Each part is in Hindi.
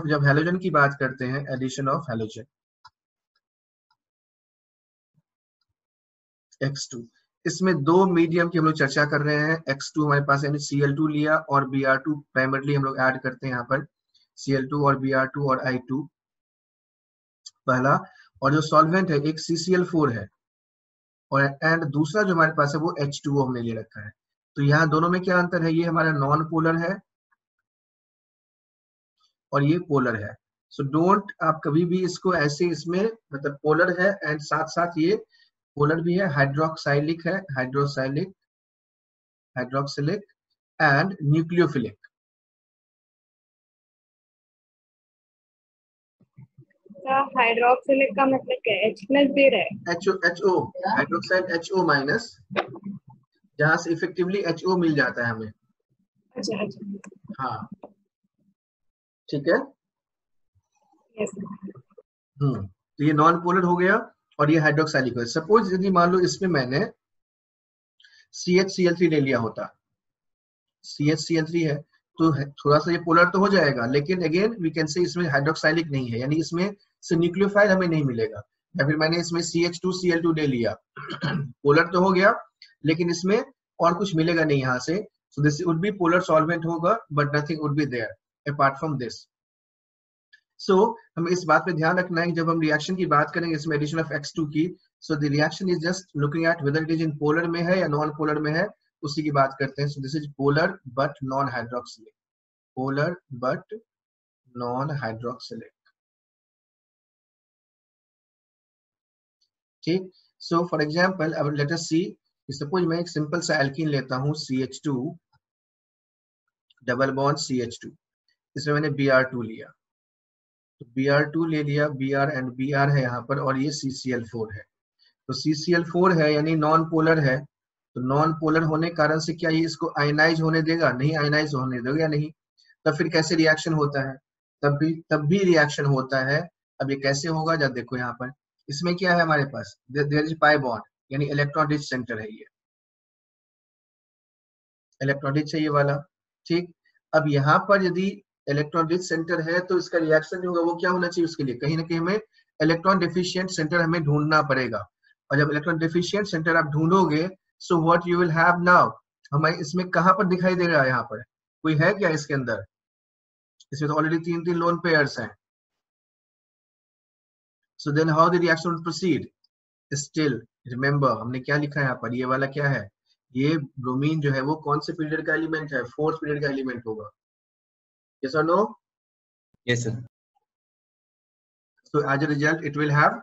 जब हैलोजन की बात करते हैं, एडिशन ऑफ हैलोजन X2, इसमें दो मीडियम की हम लोग चर्चा कर रहे हैं। X2 हमारे पास यानी Cl2 लिया और Br2 प्राइमरली हम लोग ऐड करते हैं यहाँ पर, Cl2 और Br2 और I2 पहला, और जो सॉल्वेंट है एक CCl4 है और एंड दूसरा जो हमारे पास है वो H2O हमने ले रखा है। तो यहाँ दोनों में क्या अंतर है, ये हमारा नॉन पोलर है और ये पोलर है। सो डोंट आप कभी भी इसको ऐसे, इसमें मतलब पोलर है एंड साथ साथ ये पोलर भी है, हाइड्रोक्साइलिक है, हाइड्रोक्साइलिक हाइड्रोक्सिलिक एंड न्यूक्लियोफिलिक। हाइड्रोक्सिलिक का मतलब क्या है? H+ दे रहा है, HO हाइड्रोक्साइड HO माइनस, जहां से इफेक्टिवली HO मिल जाता है हमें। अच्छा अच्छा, हाँ ठीक है। यस। तो ये नॉन पोलर हो गया और ये हाइड्रोक्साइलिक हो गया। सपोज यदि मान लो इसमें मैंने CHCl3 ले लिया होता, CHCl3 है तो थोड़ा सा ये पोलर तो हो जाएगा, लेकिन अगेन वी कैन से इसमें हाइड्रोक्साइलिक नहीं है, यानी इसमें से न्यूक्लियोफाइल हमें नहीं मिलेगा। या फिर मैंने इसमें CH2Cl2 ले लिया पोलर तो हो गया, लेकिन इसमें और कुछ मिलेगा नहीं यहाँ से। So this would be polar solvent होगा but nothing would be there apart from this. So हमें इस बात पे ध्यान रखना है कि जब हम रिएक्शन की बात करेंगे इसमें एडिशन ऑफ X2 की, so the reaction is just looking at whether it is in polar में है या नॉन पोलर में है, उसी की बात करते हैं। So this is polar but non hydroxylic, polar but non hydroxylic. ठीक। सो फॉर एग्जांपल अब लेट अस सी, सपोज मैं एक सिंपल सा एल्कीन लेता हूं CH2 डबल बॉन्ड CH2, इसमें मैंने Br2 लिया, तो Br2 ले लिया, Br एंड Br है यहाँ पर, और ये CCl4 है। तो CCl4 है यानी नॉन पोलर है, तो नॉन पोलर होने के कारण से क्या ये इसको आयनाइज होने देगा? नहीं आयनाइज होने देगा या नहीं। तब फिर कैसे रिएक्शन होता है? तब भी रिएक्शन होता है। अब ये कैसे होगा जब देखो यहाँ पर इसमें क्या है हमारे पास, देयर इज पाई बॉन्ड यानी इलेक्ट्रॉन रिच सेंटर है, ये इलेक्ट्रॉन रिच है ये वाला। ठीक। अब यहाँ पर यदि इलेक्ट्रॉन रिच सेंटर है तो इसका रिएक्शन जो होगा वो क्या होना चाहिए? उसके लिए कहीं ना कहीं हमें इलेक्ट्रॉन डेफिशिएंट सेंटर हमें ढूंढना पड़ेगा, और जब इलेक्ट्रॉन डेफिशिएंट सेंटर आप ढूंढोगे so what you will have now, हमें इसमें कहाँ पर दिखाई दे रहा है? यहाँ पर कोई है क्या इसके अंदर? इसमें तो ऑलरेडी 3 लोन पेयर्स हैं। So then how the reaction will proceed? Still remember हमने क्या लिखा है यहाँ पर, ये वाला क्या है? ये ब्रोमीन जो है वो कौन से पीरियड का एलिमेंट है? 4th पीरियड का एलिमेंट होगा। Yes or no? Yes sir. So as a result it will have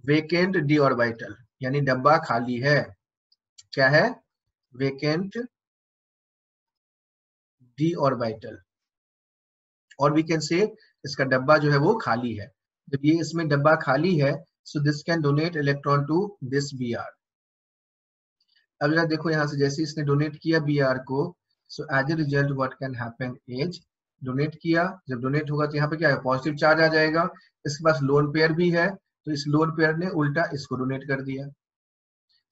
vacant d orbital, यानी डब्बा खाली है। क्या है? vacant d orbital, और we can say इसका डब्बा जो है वो खाली है। जब ये इसमें डब्बा खाली है so this can donate electron to this Br। अब जरा देखो यहाँ से जैसे इसने डोनेट किया Br को, so as a result what can happen is donate किया, जब डोनेट होगा तो यहाँ पे क्या है? पॉजिटिव चार्ज आ जाएगा। इसके पास लोन पेयर भी है तो इस लोन पेयर ने उल्टा इसको डोनेट कर दिया।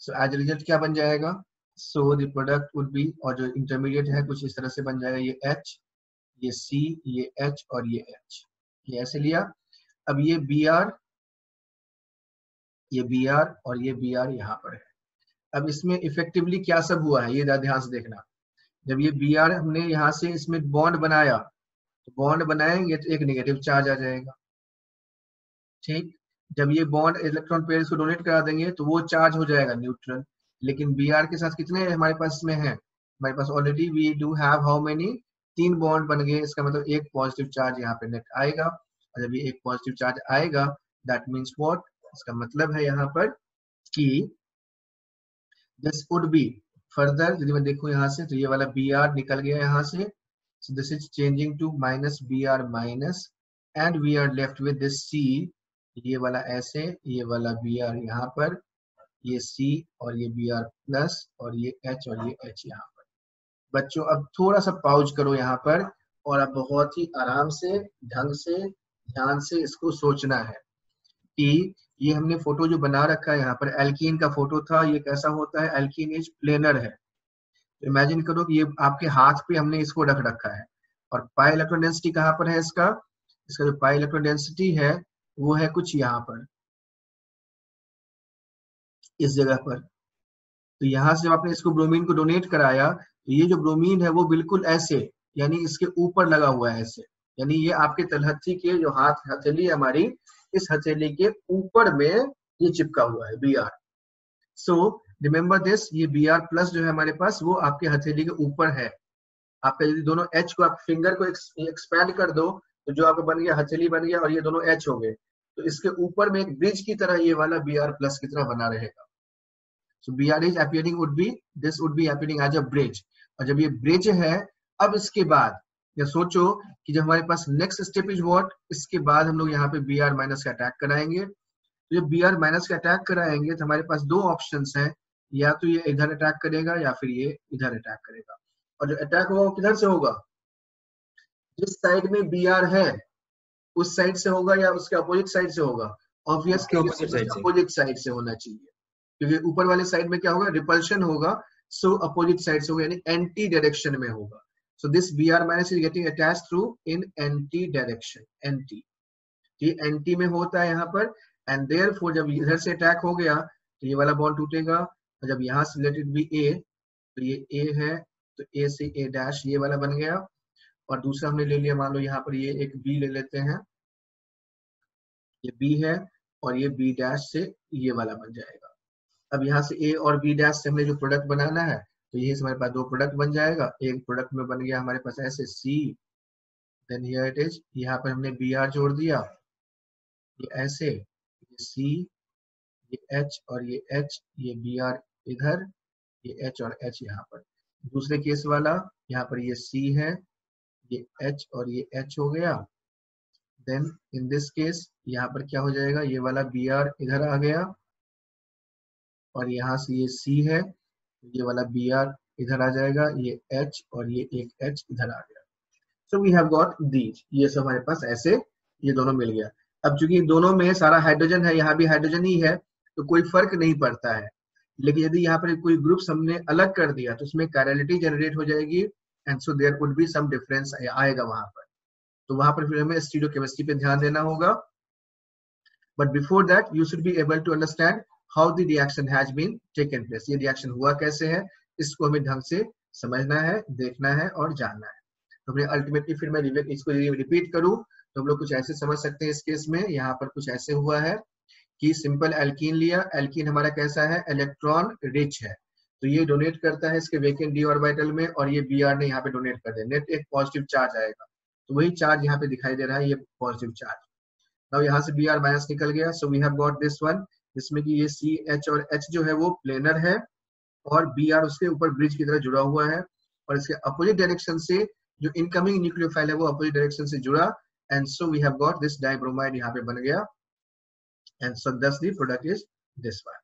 सो एज रिजल्ट क्या बन जाएगा? So the product would be, और जो इंटरमीडिएट है कुछ इस तरह से बन जाएगा, ये H, ये C, ये H और ये H, ये ऐसे लिया। अब ये Br, ये Br और ये Br यहाँ पर है। अब इसमें इफेक्टिवली क्या सब हुआ है ये ध्यान से देखना। जब ये Br हमने यहाँ से इसमें बॉन्ड बनाया, तो बॉन्ड बनाएंगे तो एक नेगेटिव चार्ज आ जाएगा। ठीक। जब ये बॉन्ड इलेक्ट्रॉन पेयर को डोनेट करा देंगे तो वो चार्ज हो जाएगा न्यूट्रल। लेकिन Br के साथ कितने हमारे पास में है? हमारे पास already we do have how many? 3 bond बन गए। इसका मतलब एक पॉजिटिव चार्ज यहाँ पे नेट आएगा, और जब ये एक पॉजिटिव चार्ज आएगा दैट मीन्स व्हाट? इसका मतलब है यहाँ पर कि दिस वुड बी फर्दर, यदि मैं देखूं यहाँ से तो ये वाला Br निकल गया यहाँ से, so this is changing to minus Br minus and we are left with this C, ये वाला ऐसे, ये वाला Br यहाँ पर, ये C और ये Br प्लस और ये H और ये H यहाँ पर। बच्चों अब थोड़ा सा पाउज करो यहाँ पर, और अब बहुत ही आराम से, ढंग से, ध्यान से इसको सोचना है कि ये हमने फोटो जो बना रखा है यहाँ पर एल्कीन का फोटो था, ये कैसा होता है? एल्कीन इज प्लेनर है। तो इमेजिन करो कि ये आपके हाथ पे हमने इसको रख रखा है, और पाई इलेक्ट्रॉन डेंसिटी कहाँ पर है इसका? इसका जो पाई इलेक्ट्रॉन डेंसिटी है वो है कुछ यहाँ पर इस जगह पर। तो यहाँ से जब आपने इसको ब्रोमीन को डोनेट कराया तो ये जो ब्रोमीन है वो बिल्कुल ऐसे यानी इसके ऊपर लगा हुआ है ऐसे, यानी ये आपके तलहथी के जो हथेली है हमारी, इस हथेली के ऊपर में ये चिपका हुआ है Br। सो रिमेम्बर दिस, ये Br प्लस जो है हमारे पास वो आपके हथेली के ऊपर है। आपका यदि दोनों H को आप फिंगर को एक्सपैंड कर दो तो जो आपका बन गया हथेली बन गया और ये दोनों H हो गए, तो इसके ऊपर में एक ब्रिज की तरह ये वाला Br प्लस की तरह बना रहेगा। So Br is appearing this would be appearing as a bridge। और जब ये ब्रिज है अब इसके बाद या सोचो कि जब हमारे पास नेक्स्ट स्टेप इज व्हाट, इसके बाद हम लोग यहाँ पे Br माइनस का अटैक कराएंगे। तो जब Br माइनस का अटैक कराएंगे तो हमारे पास दो ऑप्शंस हैं, या तो ये इधर अटैक करेगा या फिर ये इधर अटैक करेगा। और जो अटैक होगा वो किधर से होगा, जिस साइड में Br है उस साइड से होगा या उसके अपोजिट साइड से होगा। ऑब्वियसली अपोजिट साइड से होना चाहिए, क्योंकि ऊपर वाले साइड में क्या होगा, रिपल्शन होगा। सो अपोजिट साइड से होगा यानी एंटी डायरेक्शन में होगा। So this Br minus is getting attached through in anti direction, anti, ये एंटी में होता है यहाँ पर। एंड देयरफॉर जब इधर से अटैक हो गया तो ये वाला बॉन्ड टूटेगा, और जब यहाँ से लेट इट बी ए तो ये ए है तो ए से ए डैश ये वाला बन गया, और दूसरा हमने ले लिया, मान लो यहाँ पर ये एक बी ले लेते हैं, ये बी है और ये बी डैश से ये वाला बन जाएगा। अब यहाँ से ए और बी डैश से हमने जो प्रोडक्ट बनाना है तो ये हमारे पास दो प्रोडक्ट बन जाएगा। एक प्रोडक्ट में बन गया हमारे पास ऐसे सी, देन हियर इट इज, यहाँ पर हमने Br जोड़ दिया, ये ऐसे, ये सी, ये एच और ये एच, ये Br इधर, ये एच और एच यहाँ पर। दूसरे केस वाला यहाँ पर ये सी है, ये एच और ये एच हो गया। देन इन दिस केस यहाँ पर क्या हो जाएगा, ये वाला Br इधर आ गया और यहाँ से ये C है, ये वाला Br इधर आ जाएगा, ये H और ये एक H इधर आ गया। So we have got these, ये सब हमारे पास ऐसे ये दोनों मिल गया। अब चूंकि दोनों में सारा हाइड्रोजन है, यहाँ भी हाइड्रोजन ही है, तो कोई फर्क नहीं पड़ता है। लेकिन यदि यहाँ पर कोई ग्रुप हमने अलग कर दिया तो उसमें कैरलिटी जनरेट हो जाएगी, and so there would be some difference आएगा वहां पर। तो वहां पर फिर हमें स्टीरियोकेमिस्ट्री पे ध्यान देना होगा। But before that you should be able to understand how the reaction has been taken place, ये रिएक्शन हुआ कैसे है, इसको हमें ढंग से समझना है, देखना है और जानना है। तो हमने अल्टीमेटली फिर मैं इसको रिपीट करूं तो हम लोग कुछ ऐसे समझ सकते हैं। इस केस में यहाँ पर कुछ ऐसे हुआ है कि सिंपल एल्कीन लिया, एल्कीन हमारा कैसा है, इलेक्ट्रॉन रिच है, तो ये डोनेट करता है इसके वेकेंट डी ऑर्बिटल में, और ये Br ने यहाँ पे डोनेट कर दिया, नेट एक पॉजिटिव चार्ज आएगा, तो वही चार्ज यहाँ पे दिखाई दे रहा है, ये पॉजिटिव चार्ज। अब यहाँ से Br माइनस निकल गया, so we have got this one, जिसमें कि ये सी एच और एच जो है वो प्लेनर है और Br उसके ऊपर ब्रिज की तरह जुड़ा हुआ है, और इसके अपोजिट डायरेक्शन से जो इनकमिंग न्यूक्लियोफाइल है वो अपोजिट डायरेक्शन से जुड़ा, and so we have got this dibromide यहाँ पे बन गया, and so thus the product is this one.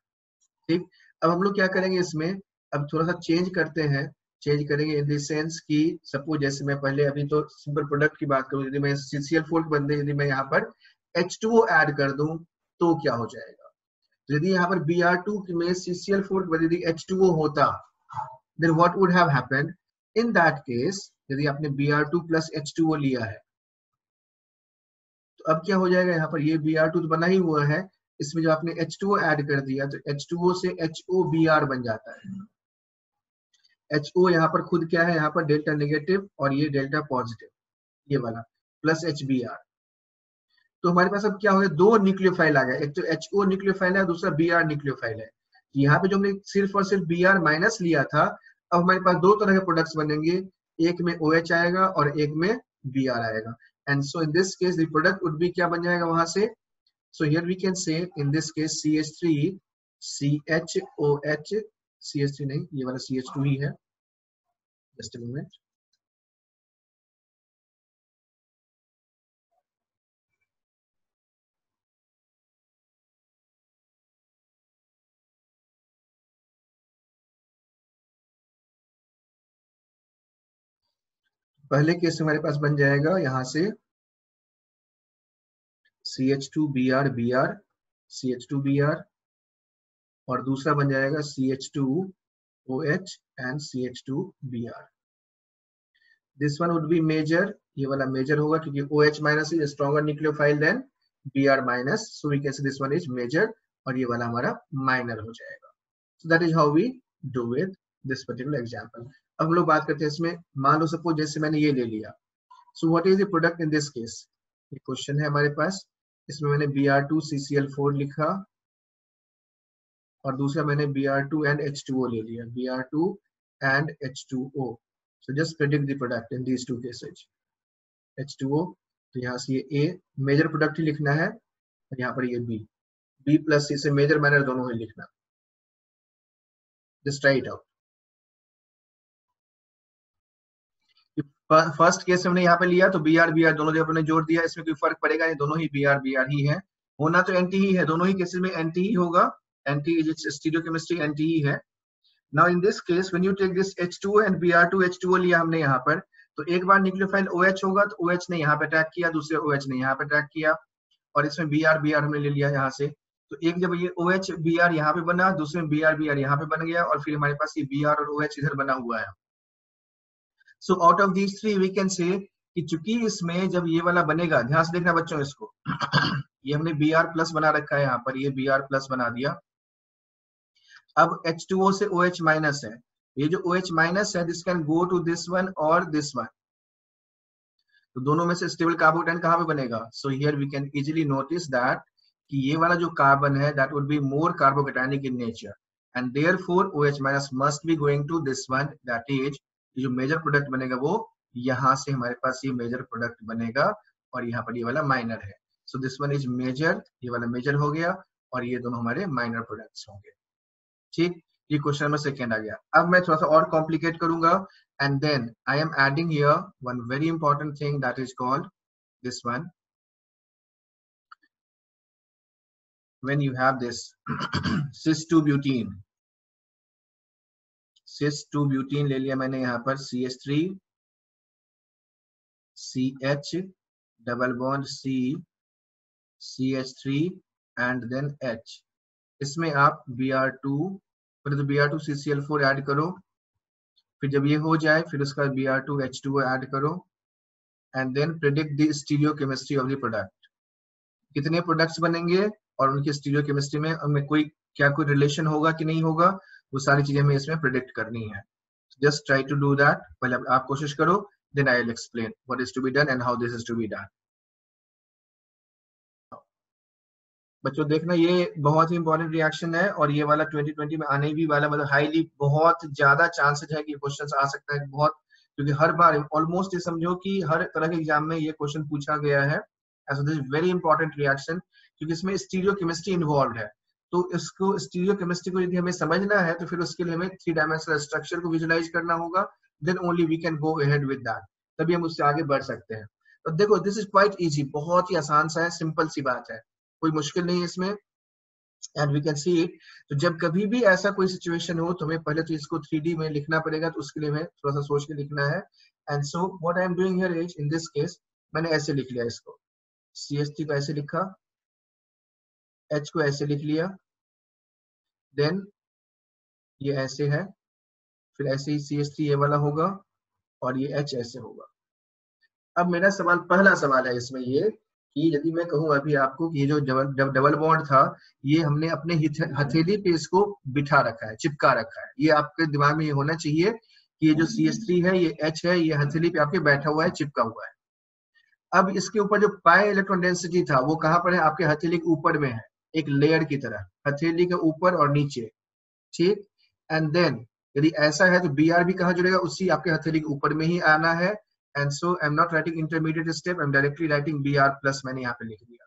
ठीक, अब हम लोग क्या करेंगे इसमें, अब थोड़ा सा चेंज करते हैं, चेंज करेंगे इन द सेंस कि सपोज जैसे मैं पहले अभी तो सिंपल प्रोडक्ट की बात करूं, यदि मैं CCl4 के बदले यदि मैं यहाँ पर H2O ऐड कर दूं तो क्या हो जाएगा। यदि यहाँ पर Br2 में CCl4 के बदले H2O होता, then what would have happened in that case, यदि आपने Br2 plus H2O लिया है तो अब क्या हो जाएगा, यहाँ पर ये Br2 तो बना ही हुआ है, इसमें जो आपने H2O ऐड कर दिया तो H2O से HOBr बन जाता है। HO यहाँ पर खुद क्या है, यहाँ पर डेल्टा नेगेटिव और ये डेल्टा पॉजिटिव, ये वाला प्लस HBr। तो हमारे पास अब क्या हो गया, दो न्यूक्लियोफाइल आ गया, एक तो HO न्यूक्लियोफाइल है, दूसरा Br न्यूक्लियोफाइल है। यहाँ पे जो हमने सिर्फ और सिर्फ Br माइनस लिया था, अब हमारे पास दो तरह के प्रोडक्ट्स बनेंगे, एक में OH आएगा और एक में Br आएगा, and so in this case the product would be क्या बन जाएगा वहां से, सो हियर वी कैन से इन this case CH3 CHOH, CH3 नहीं, ये वाला CH2 ही है, जस्ट अ मोमेंट। पहले केस हमारे पास बन जाएगा यहाँ से CH2Br Br CH2Br, और दूसरा बन जाएगा CH2OH and CH2Br। This one would be major, ये वाला मेजर होगा क्योंकि OH minus is stronger nucleophile than Br minus, so we can say this one is major और ये वाला हमारा माइनर हो जाएगा. So that is how we do with this particular example. अब हम लोग बात करते हैं इसमें. मान लो सपोज जैसे मैंने ये ले लिया, so what is the product in this case. ये क्वेश्चन है हमारे पास. इसमें मैंने Br2 CCl4 लिखा और दूसरा मैंने Br2 and H2O ले लिया, Br2 and H2O. So just predict the product in these two cases. H2O, तो यहाँ से ये A मेजर प्रोडक्ट ही लिखना है और यहाँ पर ये B प्लस C से मेजर माइनर दोनों ही लिखना. Just try it out. First case हमने यहाँ पे लिया तो Br दोनों जगह हमने जोड़ दिया, इसमें कोई फर्क पड़ेगा नहीं, दोनों ही Br ही है. होना तो एंटी ही है, दोनों ही केसेस में एंटी ही होगा. एंटी इज स्टीरियोकेमिस्ट्री एंटी ही है. Now in this case when you take this H2O and Br2 H2O लिया हमने यहाँ पर, तो एक बार न्यूक्लियोफाइल OH होगा तो OH ने यहाँ पे अटैक किया, दूसरे OH ने यहाँ पे अटैक किया और इसमें Br हमने ले लिया यहाँ से. तो एक जब ये OH Br यहाँ पे बना, दूसरे में Br यहाँ पे बन गया और फिर हमारे पास ये Br और OH इधर बना हुआ है. So out of these three we can say कि चूंकि इसमें जब ये वाला बनेगा, ध्यान से देखना बच्चों इसको, ये हमने Br प्लस बना रखा है यहाँ पर, ये Br प्लस बना दिया. अब H2O से OH माइनस है, ये जो OH माइनस है this can go to this one और दिस वन, तो दोनों में से स्टेबल कार्बोकेटाइन कहाँ पे बनेगा. So here we can easily notice that कि ये वाला जो कार्बन है that would be more carbocationic in nature and therefore OH minus must be going to this one, that is जो मेजर प्रोडक्ट बनेगा वो यहाँ से हमारे पास ये मेजर प्रोडक्ट बनेगा और यहाँ पर ये वाला माइनर है. So this one is major, ये वाला मेजर हो गया और ये दोनों हमारे माइनर प्रोडक्ट्स होंगे. ठीक, ये क्वेश्चन नंबर सेकेंड आ गया. अब मैं थोड़ा सा और कॉम्प्लिकेट करूंगा and then I am adding here one very important thing that is called this one. When you have this cis2-butene, cis2-butene ले लिया मैंने यहाँ पर CH3 CH double bond C CH3 and then H. इसमें आप Br2 पहले तो Br2 CCl4 ऐड करो, फिर जब ये हो जाए फिर उसका Br2 H2O ऐड करो and then predict the stereochemistry of the product. कितने प्रोडक्ट्स बनेंगे और उनकी स्टीरियोकेमिस्ट्री में उनमें कोई रिलेशन होगा कि नहीं होगा, वो सारी चीजें हमें इसमें प्रेडिक्ट करनी है. Just try to do that. पहले आप कोशिश करो, then I will explain what is to be done and how this is to be done. बच्चों देखना ये बहुत ही इंपॉर्टेंट रिएक्शन है और ये वाला 2020 में आने भी वाला, मतलब हाईली बहुत ज्यादा चांसेस है कि क्वेश्चंस आ सकता है बहुत, क्योंकि हर बार ऑलमोस्ट ये समझो कि हर तरह के एग्जाम में ये क्वेश्चन पूछा गया है. As this very important reaction क्योंकि इसमें स्टीरियोकेमिस्ट्री इन्वॉल्व है. तो इसको स्टीरियोकेमिस्ट्री को यदि हमें समझना है तो फिर उसके लिए हमें 3 डायमेंशनल स्ट्रक्चर को विजुलाइज करना होगा, then only we can go ahead with that, तभी हम उससे आगे बढ़ सकते हैं. तो देखो दिस इज क्वाइट इजी, बहुत ही आसान सा है, सिंपल सी बात है, कोई मुश्किल नहीं है इसमें. And we can see it. तो जब कभी भी ऐसा कोई सिचुएशन हो तो हमें पहले तो इसको 3D में लिखना पड़ेगा, तो उसके लिए हमें थोड़ा सा सोच के लिखना है. And so what I am doing here is in this case मैंने ऐसे लिख लिया, इसको CH3 को ऐसे लिखा, H को ऐसे लिख लिया, देन ये ऐसे है, फिर ऐसे ही CH3 ये वाला होगा और ये H ऐसे होगा. अब मेरा सवाल, पहला सवाल है इसमें ये कि यदि मैं कहूं अभी आपको कि ये जो डबल बॉन्ड था ये हमने अपने हथेली पे इसको बिठा रखा है, चिपका रखा है, ये आपके दिमाग में ये होना चाहिए कि ये जो CH3 है ये H है, ये हथेली पे आपके बैठा हुआ है, चिपका हुआ है. अब इसके ऊपर जो पाई इलेक्ट्रॉन डेंसिटी था वो कहाँ पर है, आपके हथेली के ऊपर में है, एक लेयर की तरह, हथेली के ऊपर और नीचे. ठीक, एंड देन यदि ऐसा है तो Br भी कहाँ जुड़ेगा, उसी आपके हथेली के ऊपर में ही आना है. And so I am not writing intermediate step, I am directly writing Br plus, मैंने यहाँ पे लिख दिया.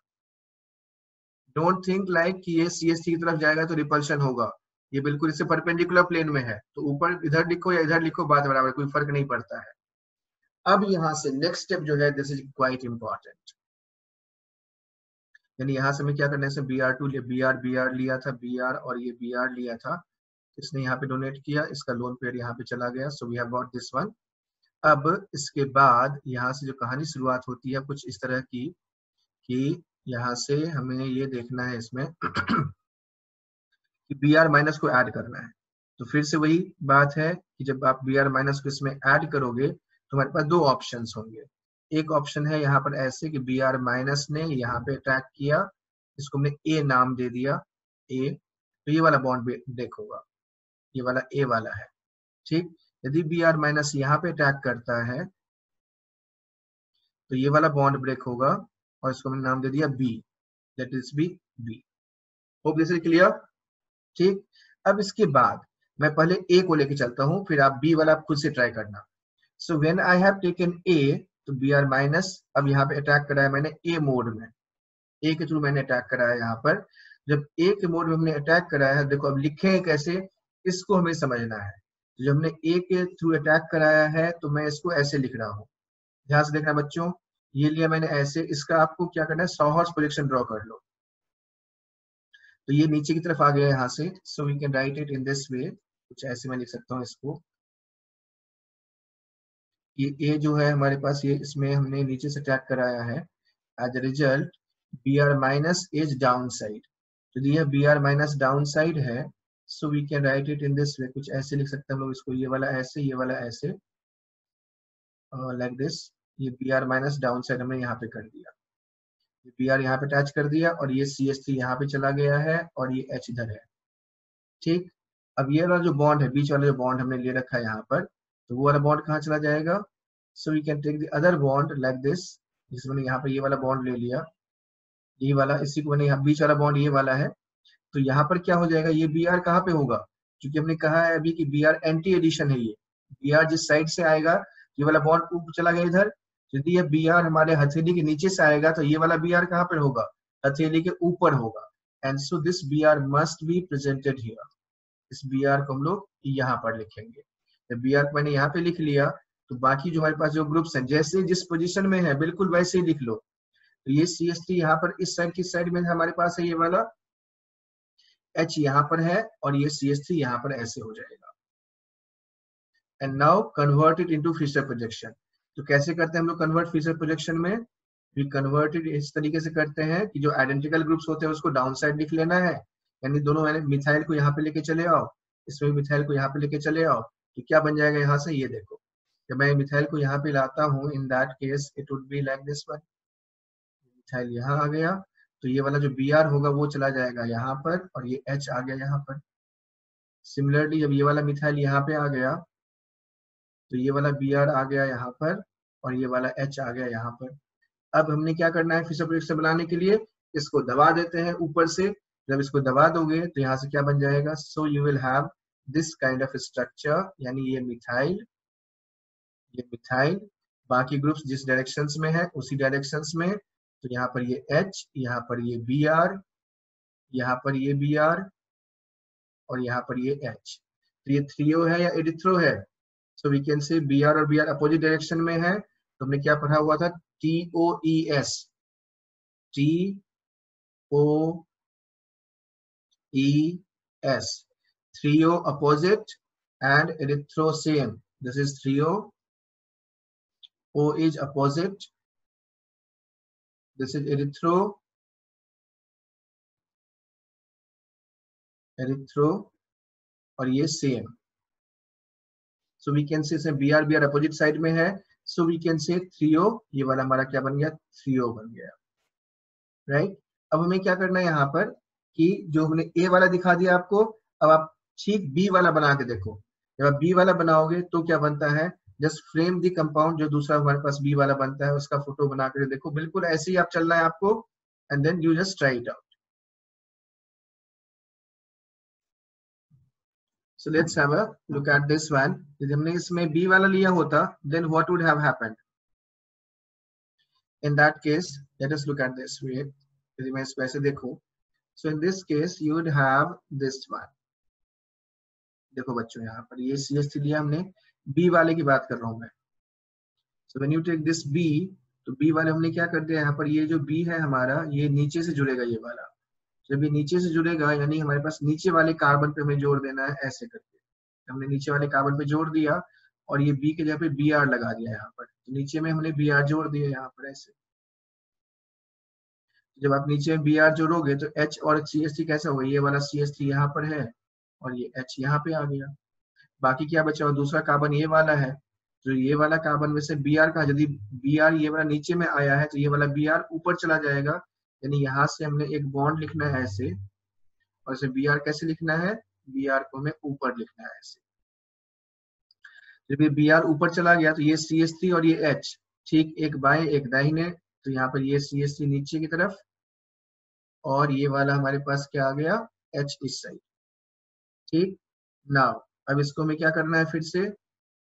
डोंट थिंक लाइक कि ये CH3 की तरफ जाएगा तो रिपल्शन होगा, ये बिल्कुल इससे परपेंडिकुलर प्लेन में है, तो ऊपर इधर लिखो या इधर लिखो बात बराबर, कोई फर्क नहीं पड़ता है. अब यहाँ से नेक्स्ट स्टेप जो है दिस इज क्वाइट इंपॉर्टेंट. यानी यहाँ से हमें क्या करना है, Br2 Br लिया था, Br और ये Br लिया था, इसने यहाँ पे डोनेट किया, इसका लोन पेयर यहाँ पे चला गया, so we have got this one. अब इसके बाद यहाँ से जो कहानी शुरुआत होती है कुछ इस तरह की कि यहाँ से हमें ये देखना है इसमें कि Br माइनस को ऐड करना है. तो फिर से वही बात है कि जब आप Br माइनस को इसमें ऐड करोगे तो हमारे पास दो ऑप्शंस होंगे। एक ऑप्शन है यहाँ पर ऐसे कि Br माइनस ने यहाँ पे अटैक किया, इसको हमने ए नाम दे दिया, ए, तो ये वाला बॉन्ड ब्रेक होगा, ये वाला ए वाला है, ठीक। यदि Br माइनस यहाँ पे अटैक करता है तो ये वाला बॉन्ड ब्रेक होगा और इसको हमने नाम दे दिया B, that is B. Hope this is clear, ठीक। अब इसके बाद मैं पहले ए को लेके चलता हूँ, फिर आप बी वाला खुद से ट्राई करना। So when I have taken a, तो Br माइनस अब यहाँ पे अटैक कराया मैंने ए मोड में, ए के थ्रू मैंने अटैक कराया यहाँ पर। जब ए के मोड में हमने अटैक कराया है, देखो अब लिखे कैसे, इसको हमें समझना है। जब हमने ए के थ्रू अटैक कराया है तो मैं इसको ऐसे लिख रहा हूँ, ध्यान से देखना बच्चों, ये लिया मैंने ऐसे, इसका आपको क्या करना है, सॉहर्स प्रोजेक्शन ड्रॉ कर लो। तो ये नीचे की तरफ आ गया यहाँ से, so we can write it in this way, कुछ ऐसे मैं लिख सकता हूँ इसको। ये ए जो है हमारे पास, ये इसमें हमने नीचे से अटैक कराया है, as a result Br minus is down side. तो ये Br माइनस डाउन साइड है, so we can write it in this way, कुछ ऐसे लिख सकते हैं हम लोग इसको, ये वाला ऐसे, ये वाला ऐसे, लाइक दिस। ये Br माइनस डाउन साइड हमने यहाँ पे कर दिया, Br यहाँ पे अटैच कर दिया और ये CH3 यहाँ पे चला गया है और ये H इधर है, ठीक। अब ये वाला जो बॉन्ड है, बीच वाला जो बॉन्ड हमने ले रखा है यहाँ पर, तो वो वाला बॉन्ड कहाँ चला जाएगा, so we can take the other bond like this, जिसमें मैंने यहाँ पे ये वाला बॉन्ड ले लिया, ये वाला, इसी को मैंने यहाँ बीच वाला बॉन्ड ये वाला है, तो यहाँ पर क्या हो जाएगा, ये Br कहाँ पे होगा, क्योंकि हमने कहा है अभी कि Br एंटी एडिशन है, ये Br जिस साइड से आएगा, ये वाला बॉन्ड ऊपर चला गया इधर, यदि ये Br हमारे हथेली के नीचे से आएगा तो ये वाला Br कहाँ पर होगा, हथेली के ऊपर होगा, and so this Br must be presented here. इस Br को हम लोग यहाँ पर लिखेंगे। जब Br को मैंने यहाँ पे लिख लिया तो बाकी जो हमारे पास जो ग्रुप्स हैं, जैसे जिस पोजीशन में है बिल्कुल वैसे ही लिख लो। तो ये CH3 यहाँ पर इस साइड की साइड में हमारे पास है, ये वाला H यहाँ पर है और ये CH3 यहाँ पर ऐसे हो जाएगा। And now convert it into Fischer projection. तो कैसे करते हैं हम लोग कन्वर्ट फिशर प्रोजेक्शन में, वी कन्वर्टेड इस तरीके से करते हैं कि जो आइडेंटिकल ग्रुप्स होते हैं उसको डाउन साइड लिख लेना है, यानी दोनों मैंने मिथाइल को यहाँ पे लेके चले आओ, इसमें मिथाइल को यहाँ पे लेके चले आओ, तो क्या बन जाएगा यहाँ से, ये देखो, जब मैं मिथाइल को यहाँ पे लाता हूँ, इन that case it would be like this one, methyl यहाँ आ गया, तो ये वाला जो Br होगा वो चला जाएगा यहाँ पर और ये H आ गया यहाँ पर। सिमिलरली जब ये वाला मिथाइल यहाँ पे आ गया तो ये वाला Br आ गया यहाँ पर और ये वाला H आ गया यहाँ पर। अब हमने क्या करना है, फिशर प्रोजेक्शन बनाने के लिए इसको दबा देते हैं ऊपर से, जब इसको दबा दोगे तो यहाँ से क्या बन जाएगा, so you will have this kind of structure, यानी ये मिथाइल, बाकी ग्रुप्स जिस डायरेक्शंस में है उसी डायरेक्शंस में, तो यहाँ पर ये H, यहाँ पर ये Br, यहाँ पर ये Br और यहाँ पर ये H। तो ये थ्रियो है या एडिथ्रो है, so we can say Br और Br अपोजिट डायरेक्शन में है, तो हमने क्या पढ़ा हुआ था, TOES, threo opposite and erythro same, this is threo, O is opposite, this is erythro, और ये same, so we can say Br opposite side में है, so we can say threo, ये वाला हमारा क्या बन गया, थ्रियो बन गया, राइट। अब हमें क्या करना है यहाँ पर कि जो हमने ए वाला दिखा दिया आपको, अब आप ठीक बी वाला बना के देखो, जब आप बी वाला बनाओगे तो क्या बनता है, जस्ट फ्रेम दी कंपाउंड, जो दूसरा हमारे पास बी वाला बनता है उसका फोटो बना कर देखो, बिल्कुल ऐसे ही आप चलना है आपको, and then you just try it out. So let's have a look at this one. यदि हमने इसमें बी वाला लिया होता, then what would have happened in that case, let us look at this way. यदि मैं इसको ऐसे देखूं, so in this case you would have this one, देखो बच्चों यहाँ पर ये CH3 लिया हमने, बी वाले की बात कर रहा हूं मैं, so when you take this B, तो बी वाले हमने क्या कर दिया, यहाँ पर ये जो बी है हमारा, ये नीचे से जुड़ेगा, ये वाला जब ये नीचे से जुड़ेगा यानी हमारे पास नीचे वाले कार्बन पे हमें जोड़ देना है, ऐसे करके हमने नीचे वाले कार्बन पे जोड़ दिया और ये बी के जगह पे Br लगा दिया यहाँ पर, तो नीचे में हमने Br जोड़ दिया यहाँ पर ऐसे। जब आप नीचे में Br जोड़ोगे तो H और CH3 कैसा होगा, ये वाला CH3 यहाँ पर है और ये H यहाँ पे आ गया, बाकी क्या बचा हुआ, दूसरा कार्बन ये वाला है, तो ये वाला कार्बन में से Br का, यदि Br ये वाला नीचे में आया है तो ये वाला Br ऊपर चला जाएगा, यानी यहाँ से हमने एक बॉन्ड लिखना है ऐसे, और इसे Br कैसे लिखना है, Br को हमें ऊपर लिखना है ऐसे। जब ये Br ऊपर चला गया तो ये CH3 और ये H ठीक एक बाएं एक दाहिने, तो यहाँ पर ये CH3 नीचे की तरफ और ये वाला हमारे पास क्या आ गया, H इस साइड। ठीक, नाउ अब इसको हमें क्या करना है, फिर से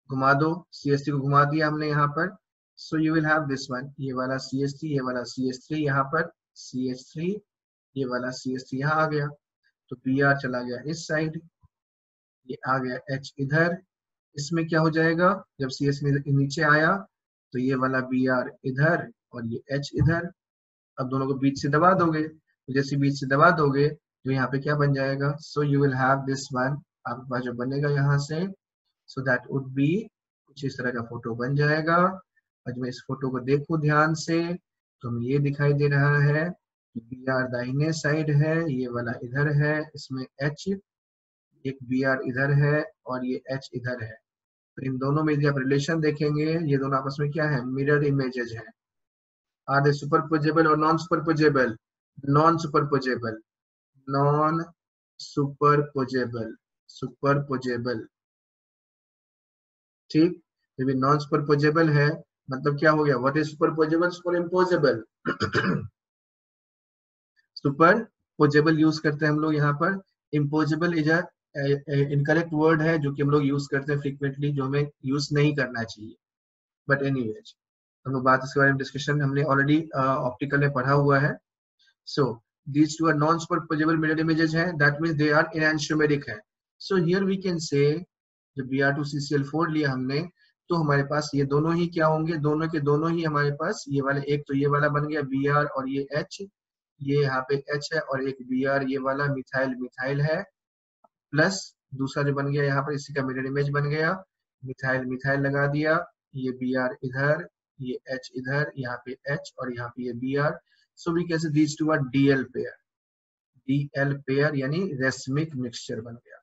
घुमा दो, CH3 को घुमा दिया हमने यहाँ पर, so you will have this one, ये वाला CH3, ये वाला CH3 यहाँ पर, CH3, ये वाला CH3 यहाँ आ गया, तो Br चला गया इस साइड, ये आ गया H इधर। इसमें क्या हो जाएगा, जब CH3 नीचे आया तो ये वाला Br इधर और ये H इधर। अब दोनों को बीच से दबा दोगे, तो जैसे बीच से दबा दोगे तो यहाँ पे क्या बन जाएगा, so you will have this one, आपके पास जो बनेगा यहाँ से, सो दैट वुड बी, कुछ इस तरह का फोटो बन जाएगा। आज मैं इस फोटो को देखूं ध्यान से तो हमें ये दिखाई दे रहा है कि Br दाहिने साइड है, ये वाला इधर है, इसमें H, एक Br इधर है और ये H इधर है। तो इन दोनों में यदि आप रिलेशन देखेंगे, ये दोनों आपस में क्या है, मिरर इमेजेस हैं। आर दे सुपरपोजेबल और नॉन सुपरपोजेबल, नॉन सुपरपोजेबल, नॉन सुपरपोजेबल, सुपरपोजेबल। ठीक, जब ये नॉन सुपरपोजेबल है मतलब क्या हो गया, what is superposable, superimposable. Superposable use करते हैं हम लोग यहाँ पर, इम्पोजेबल इज इनकरेक्ट वर्ड है जो कि हम लोग यूज करते हैं फ्रीक्वेंटली, जो हमें यूज नहीं करना चाहिए। बट एनीवेज हम लोग बात इसके बारे में डिस्कशन हमने ऑलरेडी ऑप्टिकल में पढ़ा हुआ है। सो these two are non-superposable mirror images हैं, that means they are enantiomeric है। So here we can say जब Br2CCl4 लिया हमने तो हमारे पास ये दोनों ही क्या होंगे, दोनों के दोनों ही हमारे पास ये वाले, एक तो ये वाला बन गया Br और ये H, ये यहाँ पे H है, और एक Br ये वाला मिथाइल मिथाइल है, प्लस दूसरा जो बन गया यहाँ पर इसी का मिरर इमेज बन गया, मिथाइल मिथाइल लगा दिया, ये Br इधर, ये H इधर, यहाँ पे H और यहाँ पे ये Br। So we can say these two are DL pair, DL pair यानी racemic mixture बन गया,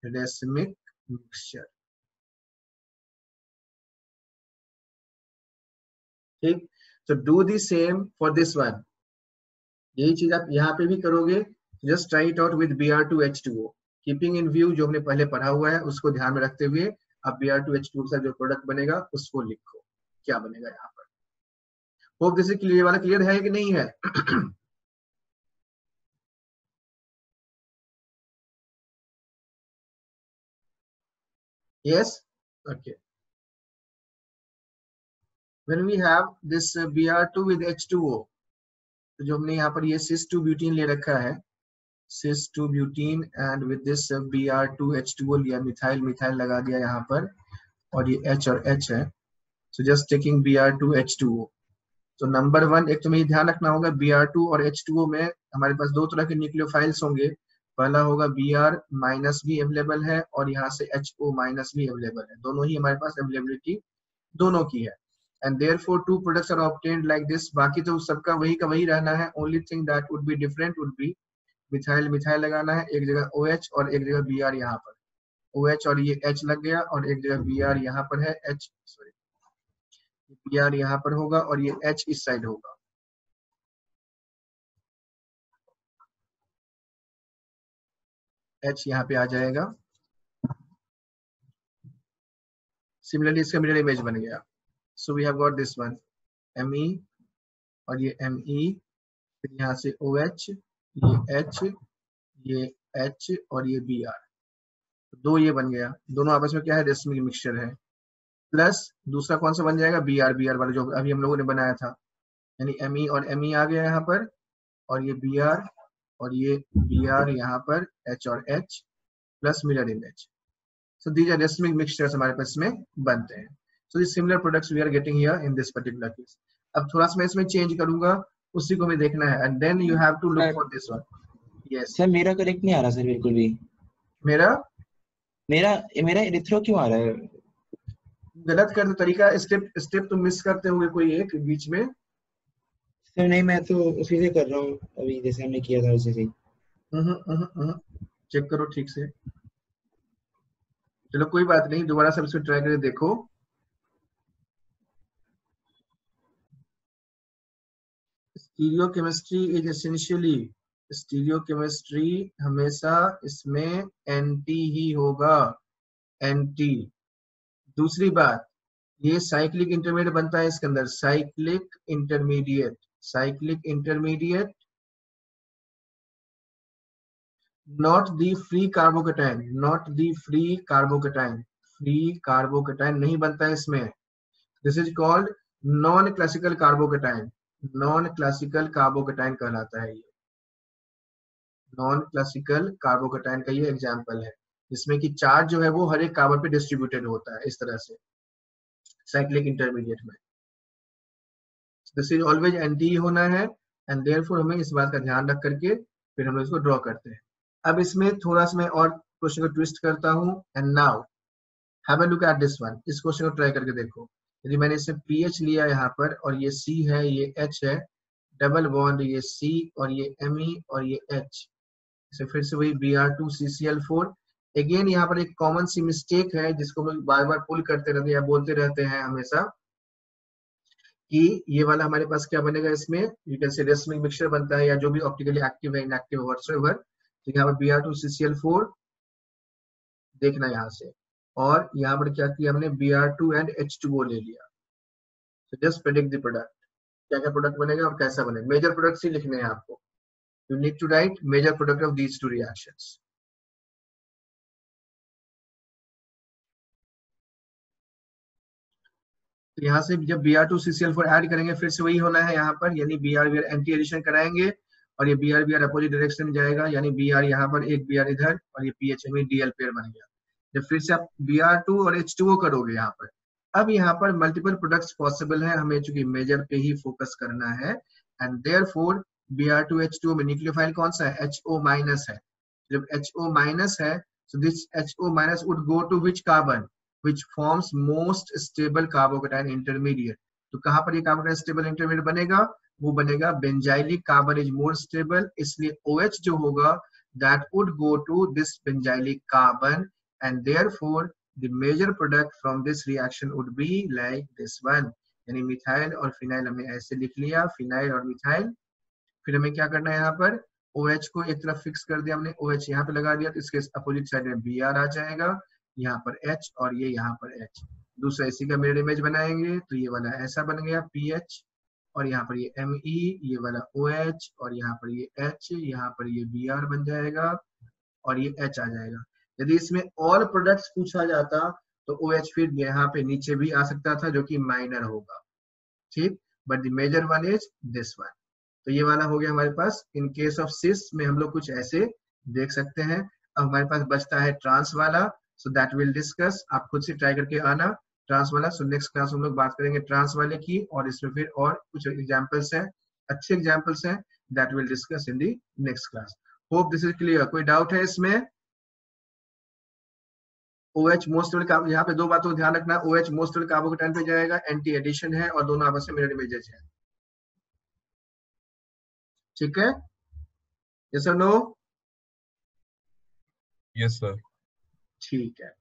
racemic mixture। ठीक, so do the same for this one, यही चीज आप यहाँ पे भी करोगे। just try it out with Br2H2O, keeping in view जो हमने पहले पढ़ा हुआ है उसको ध्यान में रखते हुए आप Br2H2O का जो प्रोडक्ट बनेगा उसको लिखो, क्या बनेगा यहाँ पर। होप दिस इज क्लियर, वाला क्लियर है कि नहीं है। Yes, okay. When we have this Br2 with H2O, तो जो हमने यहाँ पर ये cis2 butene ले रखा है, cis2 butene and with this Br2H2O लिया, मिथाइल मिथाइल लगा दिया यहाँ पर, और ये H और H है। So just taking Br2H2O। तो नंबर वन, एक तो हमें ध्यान रखना होगा Br2 और H2O में हमारे पास दो तरह के न्यूक्लियोफाइल्स होंगे। पहला होगा Br माइनस भी अवेलेबल है और यहाँ से HO माइनस भी अवेलेबल है, दोनों ही हमारे पास अवेलेबिलिटी दोनों की है। And therefore two products are obtained like this. बाकी तो सबका वही का वही रहना है, only thing that would be different would be methyl methyl लगाना है, एक जगह OH और एक जगह Br यहाँ पर, OH और ये H लग गया, और एक जगह Br यहाँ पर है, H सॉरी Br यहाँ पर होगा और ये H इस साइड होगा। H यहाँ पे आ जाएगा। सिमिलरली इसका मिरर इमेज बन गया। So we have got this one Me और ये Me, फिर यहाँ से OH, ये H, ये H और ये Br, दो ये बन गया, दोनों आपस में क्या है, रेसमिक मिक्सचर है। प्लस दूसरा कौन सा बन जाएगा, Br वाला जो अभी हम लोगों ने बनाया था, यानी Me और Me आ गया यहाँ पर, और ये Br और ये Br यहाँ पर H और H plus mirror image. So these are racemic mixtures हमारे पास में बनते हैं। So this similar products we are getting here in this particular case. अब थोड़ा सा मैं इसमें चेंज करूंगा, उसी को हमें देखना है, and then you have to look for this one. Yes sir मेरा करेक्ट नहीं आ रहा सर बिल्कुल भी। मेरा मेरा मेरा इरिथ्रो क्यों आ रहा है? गलत कर दो तरीका, स्टेप तुम मिस करते होंगे कोई एक बीच में। सर नहीं, मैं तो उसी से कर रहा हूँ अभी, जैसे हमने किया था वैसे ही। चेक करो ठीक से। चलो कोई बात नहीं, दोबारा सब इसको ट्राई करके देखो। स्टीरियोकेमिस्ट्री इज एसेंशियली, स्टीरियोकेमिस्ट्री हमेशा इसमें एंटी ही होगा, एंटी। दूसरी बात, ये साइक्लिक इंटरमीडिएट बनता है इसके अंदर, cyclic intermediate, cyclic intermediate, not the free carbocation, not the free carbocation, free carbocation नहीं बनता है इसमें। This is called non classical carbocation, non classical carbocation कहलाता है ये, नॉन क्लासिकल कार्बोकेटाइन का ये एग्जांपल है, जिसमें कि चार्ज जो है वो हर एक कार्बन पे डिस्ट्रीब्यूटेड होता है इस तरह से साइक्लिक इंटरमीडिएट में। दिस इज ऑलवेज एंटी होना है, एंड देयरफॉर हमें इस बात का ध्यान रख करके फिर हम इसको ड्रॉ करते हैं। अब इसमें थोड़ा सा मैं और क्वेश्चन को ट्विस्ट करता हूं, and now have a look at this one, इस क्वेश्चन को ट्राई करके देखो। यदि मैंने इसे पीएच लिया यहाँ पर, और ये सी है, ये एच है, डबल बॉन्ड ये सी और ये एमई और ये एच, इसे फिर से वही Br2CCl4। अगेन यहाँ पर एक कॉमन सी मिस्टेक है जिसको हम बार बार पुल करते रहते हैं या बोलते रहते हैं हमेशा, कि ये वाला हमारे पास क्या बनेगा, इसमें you can say racemic mixture बनता है, या जो भी ऑप्टिकली एक्टिव है, इनएक्टिव व्हाटसोएवर। तो यहाँ पर Br2CCl4 देखना यहाँ से, और यहाँ पर क्या किया हमने, Br2 and H2O ले लिया। तो जस्ट प्रेडिक्ट द प्रोडक्ट, क्या क्या प्रोडक्ट बनेगा और कैसा बनेगा। मेजर प्रोडक्ट्स ही लिखने हैं आपको, you need to write major product of these two reactions. तो यहाँ से जब Br2CCl4 ऐड करेंगे फिर से वही होना है यहाँ पर, यानी Br एंटी एडिशन कराएंगे और ये Br अपोजिट डायरेक्शन में जाएगा, यानी Br यहाँ पर एक Br इधर और ये PHME DL पेयर बन गया। जब फिर से आप Br2 और H2O करोगे यहाँ पर, अब यहाँ पर मल्टीपल प्रोडक्ट्स पॉसिबल है, हमें चूंकि मेजर पे ही फोकस करना है, एंड देयरफॉर Br2H2O में न्यूक्लियोफाइल कौन सा है, HO- है। जब HO- है, so this HO- would go to which carbon, which forms most stable carbocation intermediate। तो कहां पर ये कार्बोकेटाइन स्टेबल इंटरमीडिएट बनेगा, वो बनेगा benzylic carbon is more stable, इसलिए OH जो होगा that would go to this benzylic carbon, and therefore the major product from this reaction would be like this one, यानी मिथाइल और फिनाइल हमने ऐसे लिख लिया, फिनाइल और मिथाइल। फिर हमें क्या करना है, यहाँ पर OH को एक तरफ फिक्स कर दिया हमने, OH यहाँ पे लगा दिया, तो इसके अपोजिट साइड में Br आ जाएगा, यहाँ पर H और ये यहाँ पर H। दूसरा इसी का मिरर इमेज बनाएंगे, तो ये वाला ऐसा बन गया PH, और यहाँ पर ये Me, ये वाला OH, और यहाँ पर ये H, यहाँ पर ये Br बन जाएगा और ये H आ जाएगा। यदि इसमें ऑल प्रोडक्ट्स पूछा जाता तो OH फिर यहाँ पे नीचे भी आ सकता था, जो कि माइनर होगा, ठीक, but the major one is this one. तो ये वाला हो गया हमारे पास। इन केस ऑफ सिस में हम लोग कुछ ऐसे देख सकते हैं। अब हमारे पास बचता है ट्रांस वाला, सो दैट विल डिस्कस, आप खुद से ट्राई करके आना ट्रांस वाला। सो नेक्स्ट क्लास हम लोग बात करेंगे ट्रांस वाले की, और इसमें फिर और कुछ एग्जांपल्स हैं, अच्छे एग्जांपल्स हैं, that will discuss in the next class. Hope this is clear. कोई डाउट है इसमें? OH मोस्ट स्टेबल, यहाँ पे दो बातों को ध्यान रखना, OH मोस्ट स्टेबल कार्बोकेटाइन पे जाएगा, एंटी एडिशन है और दोनों आपस में मिरर इमेजेस है, ठीक है? यस और नो? Yes sir. ठीक है।